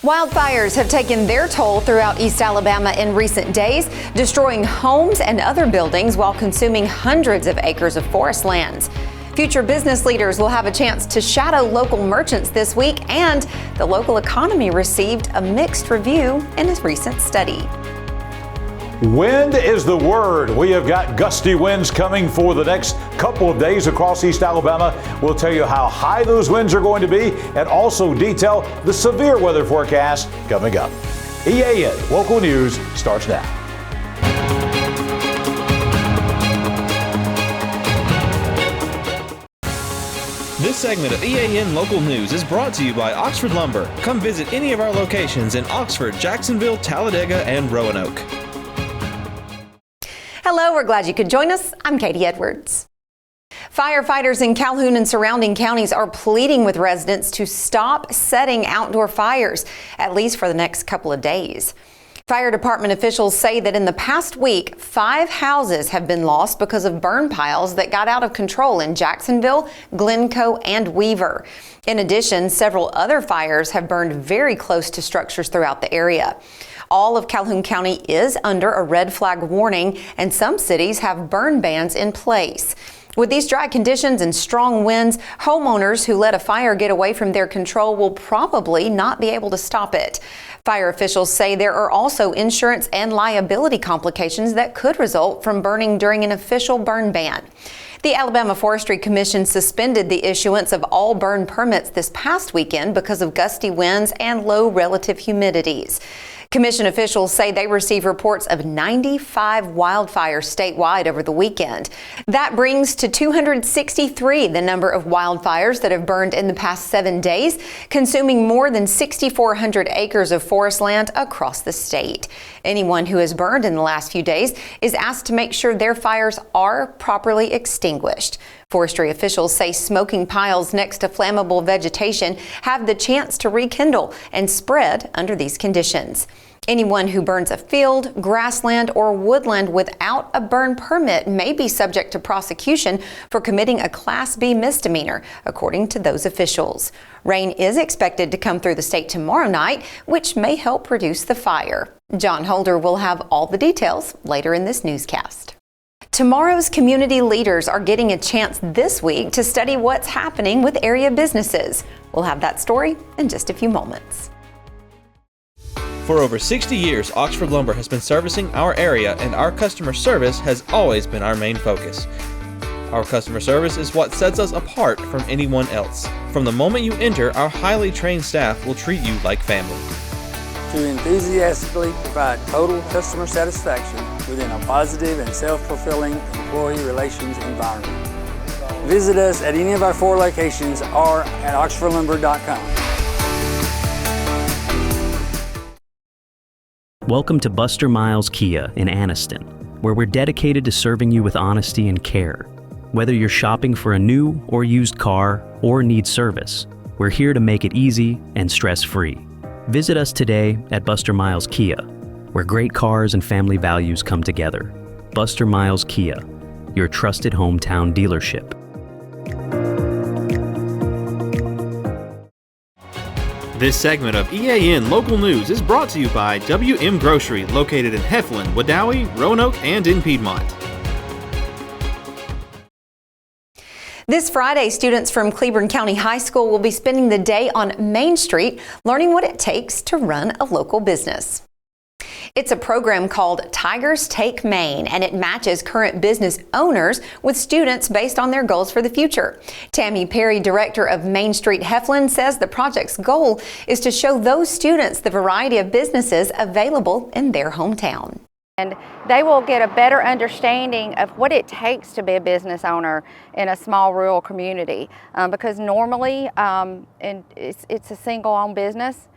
Wildfires have taken their toll throughout East Alabama in recent days, destroying homes and other buildings while consuming hundreds of acres of forest lands. Future business leaders will have a chance to shadow local merchants this week, and the local economy received a mixed review in a recent study. Wind is the word. We have got gusty winds coming for the next couple of days across East Alabama. We'll tell you how high those winds are going to be and also detail the severe weather forecast coming up. EAN Local News starts now. This segment of EAN Local News is brought to you by Oxford Lumber. Come visit any of our locations in Oxford, Jacksonville, Talladega, and Roanoke. Hello, we're glad you could join us. I'm Katie Edwards. Firefighters in Calhoun and surrounding counties are pleading with residents to stop setting outdoor fires, at least for the next couple of days. Fire department officials say that in the past week, 5 houses have been lost because of burn piles that got out of control in Jacksonville, Glencoe, and Weaver. In addition, several other fires have burned very close to structures throughout the area. All of Calhoun County is under a red flag warning, and some cities have burn bans in place. With these dry conditions and strong winds, homeowners who let a fire get away from their control will probably not be able to stop it. Fire officials say there are also insurance and liability complications that could result from burning during an official burn ban. The Alabama Forestry Commission suspended the issuance of all burn permits this past weekend because of gusty winds and low relative humidities. Commission officials say they received reports of 95 wildfires statewide over the weekend. That brings to 263 the number of wildfires that have burned in the past 7 days, consuming more than 6,400 acres of forest land across the state. Anyone who has burned in the last few days is asked to make sure their fires are properly extinguished. Forestry officials say smoking piles next to flammable vegetation have the chance to rekindle and spread under these conditions. Anyone who burns a field, grassland, or woodland without a burn permit may be subject to prosecution for committing a Class B misdemeanor, according to those officials. Rain is expected to come through the state tomorrow night, which may help reduce the fire. John Holder will have all the details later in this newscast. Tomorrow's community leaders are getting a chance this week to study what's happening with area businesses. We'll have that story in just a few moments. For over 60 years, Oxford Lumber has been servicing our area, and our customer service has always been our main focus. Our customer service is what sets us apart from anyone else. From the moment you enter, our highly trained staff will treat you like family. To enthusiastically provide total customer satisfaction within a positive and self-fulfilling employee relations environment. Visit us at any of our 4 locations or at oxfordlumber.com. Welcome to Buster Miles Kia in Anniston, where we're dedicated to serving you with honesty and care. Whether you're shopping for a new or used car or need service, we're here to make it easy and stress-free. Visit us today at Buster Miles Kia, where great cars and family values come together. Buster Miles Kia, your trusted hometown dealership. This segment of EAN Local News is brought to you by WM Grocery, located in Heflin, Wadowee, Roanoke, and in Piedmont. This Friday, students from Cleburne County High School will be spending the day on Main Street learning what it takes to run a local business. It's a program called Tigers Take Maine, and it matches current business owners with students based on their goals for the future. Tammy Perry, director of Main Street Heflin, says the project's goal is to show those students the variety of businesses available in their hometown. And they will get a better understanding of what it takes to be a business owner in a small rural community, because normally it's a single-owned business,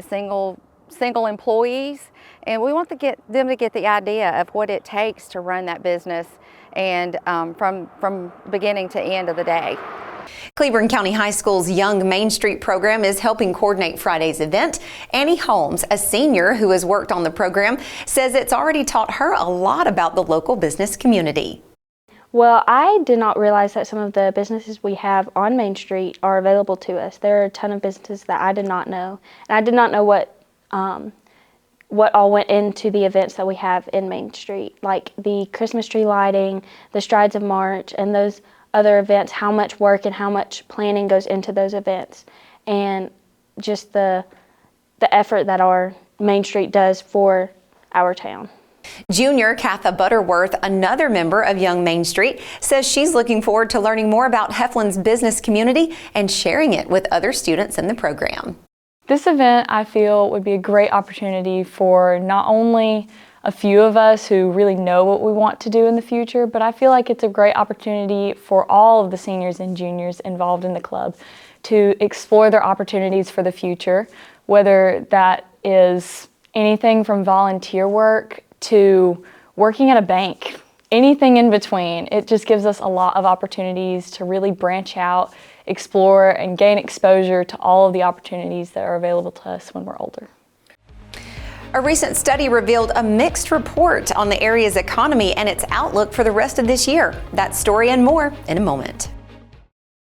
single employees, and we want them to get the idea of what it takes to run that business and from beginning to end of the day. Cleburne County High School's Young Main Street program is helping coordinate Friday's event. Annie Holmes, a senior who has worked on the program, says it's already taught her a lot about the local business community. Well, I did not realize that some of the businesses we have on Main Street are available to us. There are a ton of businesses that I did not know, and I did not know what all went into the events that we have in Main Street, like the Christmas tree lighting, the Strides of March, and those other events, how much work and how much planning goes into those events, and just the effort that our Main Street does for our town. Junior Katha Butterworth, another member of Young Main Street, says she's looking forward to learning more about Heflin's business community and sharing it with other students in the program. This event, I feel, would be a great opportunity for not only a few of us who really know what we want to do in the future, but I feel like it's a great opportunity for all of the seniors and juniors involved in the club to explore their opportunities for the future, whether that is anything from volunteer work to working at a bank, anything in between. It just gives us a lot of opportunities to really branch out, explore, and gain exposure to all of the opportunities that are available to us when we're older. A recent study revealed a mixed report on the area's economy and its outlook for the rest of this year. That story and more in a moment.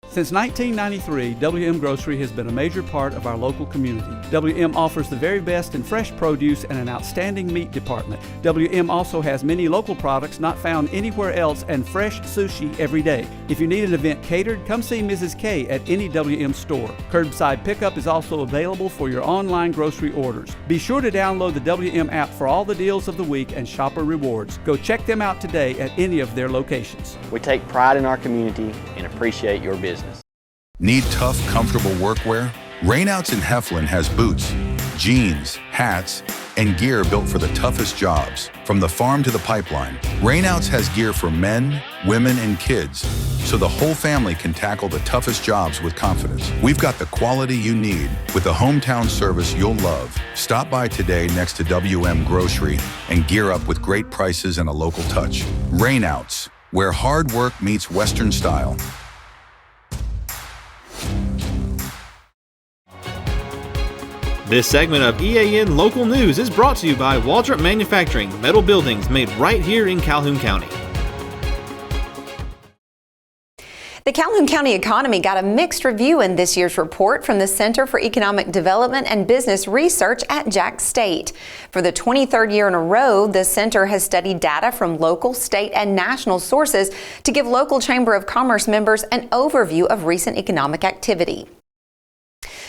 Since 1993, WM Grocery has been a major part of our local community. WM offers the very best in fresh produce and an outstanding meat department. WM also has many local products not found anywhere else and fresh sushi every day. If you need an event catered, come see Mrs. K at any WM store. Curbside pickup is also available for your online grocery orders. Be sure to download the WM app for all the deals of the week and shopper rewards. Go check them out today at any of their locations. We take pride in our community and appreciate your business. Need tough, comfortable workwear? Rainouts in Heflin has boots, jeans, hats, and gear built for the toughest jobs. From the farm to the pipeline, Rainouts has gear for men, women, and kids, so the whole family can tackle the toughest jobs with confidence. We've got the quality you need with the hometown service you'll love. Stop by today next to WM Grocery and gear up with great prices and a local touch. Rainouts, where hard work meets Western style. This segment of EAN Local News is brought to you by Waldrop Manufacturing, metal buildings made right here in Calhoun County. The Calhoun County economy got a mixed review in this year's report from the Center for Economic Development and Business Research at Jax State. For the 23rd year in a row, the center has studied data from local, state, and national sources to give local Chamber of Commerce members an overview of recent economic activity.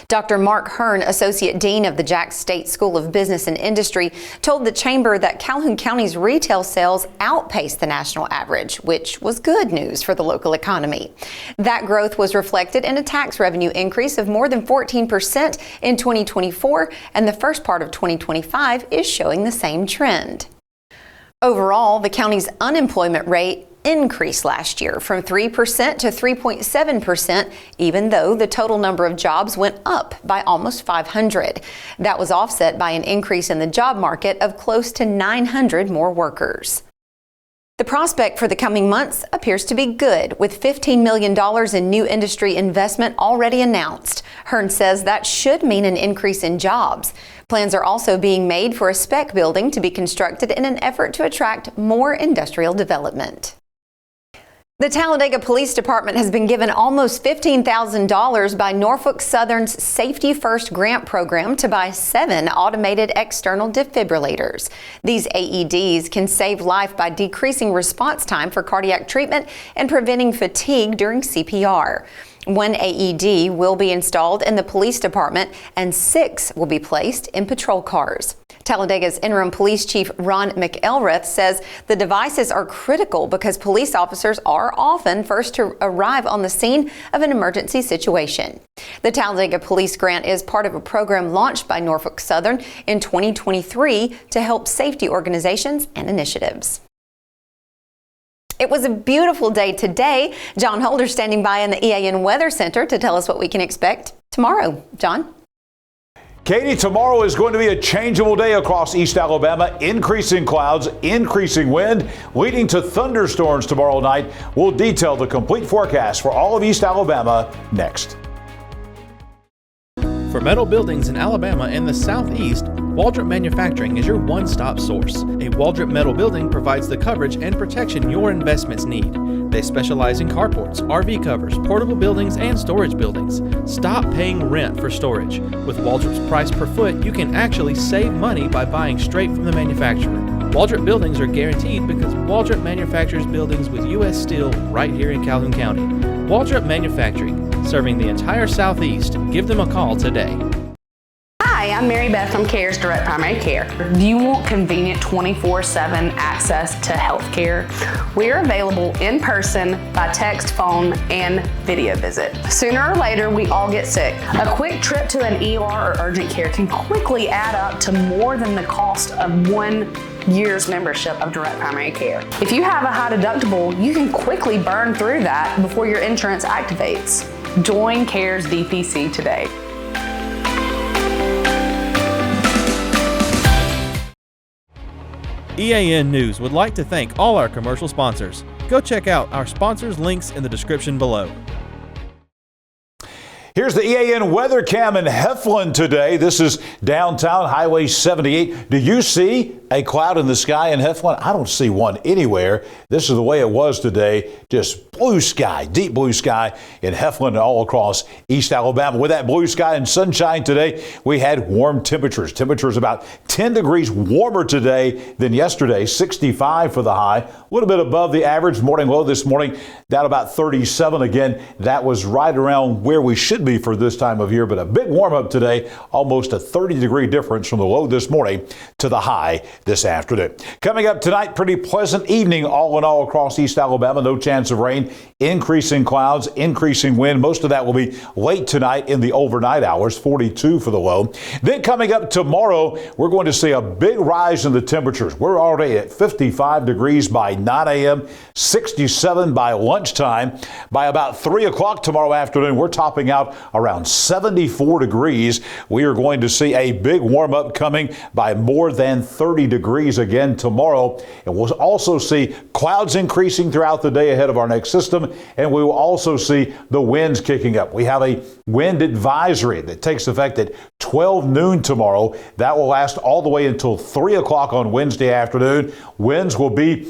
Dr. Mark Hearn, Associate Dean of the Jax State School of Business and Industry, told the Chamber that Calhoun County's retail sales outpaced the national average, which was good news for the local economy. That growth was reflected in a tax revenue increase of more than 14% in 2024, and the first part of 2025 is showing the same trend. Overall, the county's unemployment rate increased last year from 3% to 3.7%, even though the total number of jobs went up by almost 500. That was offset by an increase in the job market of close to 900 more workers. The prospect for the coming months appears to be good, with $15 million in new industry investment already announced. Hearn says that should mean an increase in jobs. Plans are also being made for a spec building to be constructed in an effort to attract more industrial development. The Talladega Police Department has been given almost $15,000 by Norfolk Southern's Safety First grant program to buy 7 automated external defibrillators. These AEDs can save life by decreasing response time for cardiac treatment and preventing fatigue during CPR. 1 AED will be installed in the police department and 6 will be placed in patrol cars. Talladega's interim police chief Ron McElrath says the devices are critical because police officers are often first to arrive on the scene of an emergency situation. The Talladega Police Grant is part of a program launched by Norfolk Southern in 2023 to help safety organizations and initiatives. It was a beautiful day today. John Holder standing by in the EAN Weather Center to tell us what we can expect tomorrow. John? Katie, tomorrow is going to be a changeable day across East Alabama. Increasing clouds, increasing wind, leading to thunderstorms tomorrow night. We'll detail the complete forecast for all of East Alabama next. For For metal buildings in Alabama and the Southeast, Waldrop Manufacturing is your one-stop source. A Waldrop metal building provides the coverage and protection your investments need. They specialize in carports, RV covers, portable buildings, and storage buildings. Stop paying rent for storage. With Waldrop's price per foot, you can actually save money by buying straight from the manufacturer. Waldrop buildings are guaranteed because Waldrop manufactures buildings with U.S. steel right here in Calhoun County. Waldrop Manufacturing, serving the entire Southeast. Give them a call today. Hi, I'm Mary Beth from CARES Direct Primary Care. Do you want convenient 24/7 access to health care? We're available in person, by text, phone, and video visit. Sooner or later, we all get sick. A quick trip to an ER or urgent care can quickly add up to more than the cost of 1 year's membership of Direct Primary Care. If you have a high deductible, you can quickly burn through that before your insurance activates. Join CARES DPC today. EAN News would like to thank all our commercial sponsors. Go check out our sponsors' links in the description below. Here's the EAN weather cam in Heflin today. This is downtown Highway 78. Do you see a cloud in the sky in Heflin? I don't see one anywhere. This is the way it was today. Just blue sky, deep blue sky in Heflin and all across East Alabama. With that blue sky and sunshine today, we had warm temperatures. Temperatures about 10 degrees warmer today than yesterday. 65 for the high. A little bit above the average. Morning low this morning down about 37 again. That was right around where we should be for this time of year, but a big warm up today, almost a 30-degree difference from the low this morning to the high this afternoon. Coming up tonight, pretty pleasant evening all in all across East Alabama. No chance of rain, increasing clouds, increasing wind. Most of that will be late tonight in the overnight hours, 42 for the low. Then coming up tomorrow, we're going to see a big rise in the temperatures. We're already at 55 degrees by 9 a.m., 67 by lunchtime. By about 3 o'clock tomorrow afternoon, we're topping out around 74 degrees. We are going to see a big warm up coming by more than 30 degrees again tomorrow. And we'll also see clouds increasing throughout the day ahead of our next system. And we will also see the winds kicking up. We have a wind advisory that takes effect at 12 noon tomorrow. That will last all the way until 3 o'clock on Wednesday afternoon. Winds will be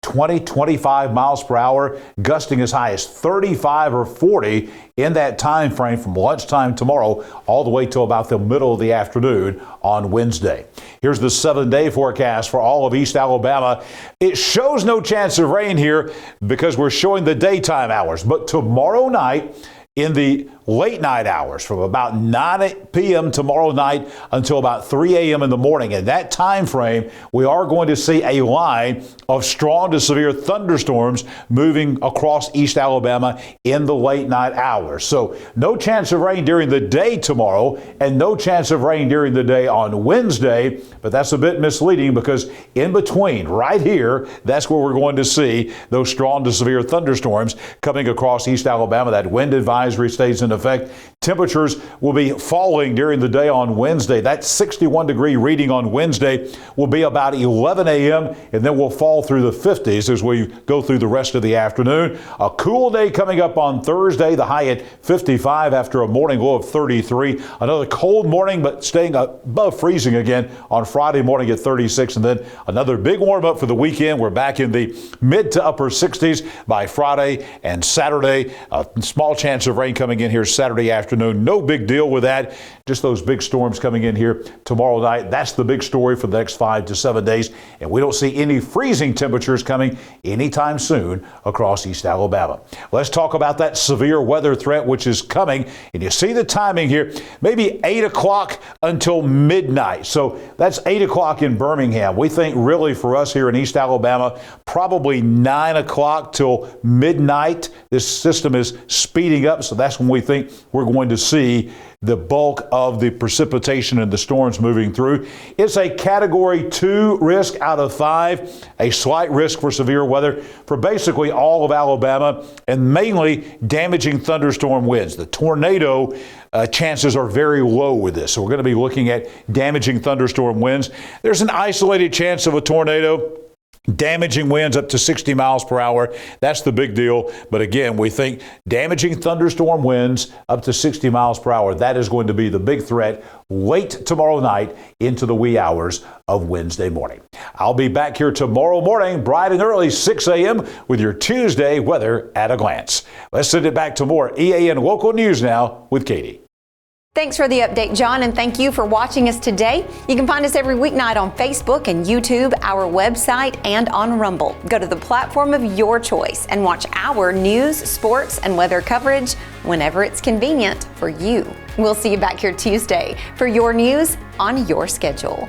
20-25 miles per hour, gusting as high as 35 or 40 in that time frame from lunchtime tomorrow all the way till about the middle of the afternoon on Wednesday. Here's the 7-day forecast for all of East Alabama. It shows no chance of rain here because we're showing the daytime hours, but tomorrow night in the late night hours from about 9 p.m. tomorrow night until about 3 a.m. in the morning. In that time frame, we are going to see a line of strong to severe thunderstorms moving across East Alabama in the late night hours. So no chance of rain during the day tomorrow and no chance of rain during the day on Wednesday, but that's a bit misleading because in between, right here, that's where we're going to see those strong to severe thunderstorms coming across East Alabama. That wind advisory stays in effect. Temperatures will be falling during the day on Wednesday. That 61-degree reading on Wednesday will be about 11 a.m. and then we'll fall through the 50s as we go through the rest of the afternoon. A cool day coming up on Thursday, the high at 55 after a morning low of 33. Another cold morning, but staying above freezing again on Friday morning at 36. And then another big warm up for the weekend. We're back in the mid to upper 60s by Friday and Saturday. A small chance of rain coming in here Saturday afternoon. No big deal with that. Just those big storms coming in here tomorrow night. That's the big story for the next 5 to 7 days. And we don't see any freezing temperatures coming anytime soon across East Alabama. Let's talk about that severe weather threat which is coming. And you see the timing here, maybe 8 o'clock until midnight. So that's 8 o'clock in Birmingham. We think really for us here in East Alabama, probably 9 o'clock till midnight. This system is speeding up, so that's when we think we're going to see the bulk of the precipitation and the storms moving through. It's a Category 2 risk out of 5, a slight risk for severe weather for basically all of Alabama and mainly damaging thunderstorm winds. The tornado chances are very low with this, so we're going to be looking at damaging thunderstorm winds. There's an isolated chance of a tornado Damaging winds up to 60 miles per hour. That's the big deal. But again, we think damaging thunderstorm winds up to 60 miles per hour. That is going to be the big threat late tomorrow night into the wee hours of Wednesday morning. I'll be back here tomorrow morning, bright and early, 6 a.m. with your Tuesday weather at a glance. Let's send it back to more EAN Local News now with Katie. Thanks for the update, John, and thank you for watching us today. You can find us every weeknight on Facebook and YouTube, our website, and on Rumble. Go to the platform of your choice and watch our news, sports, and weather coverage whenever it's convenient for you. We'll see you back here Tuesday for your news on your schedule.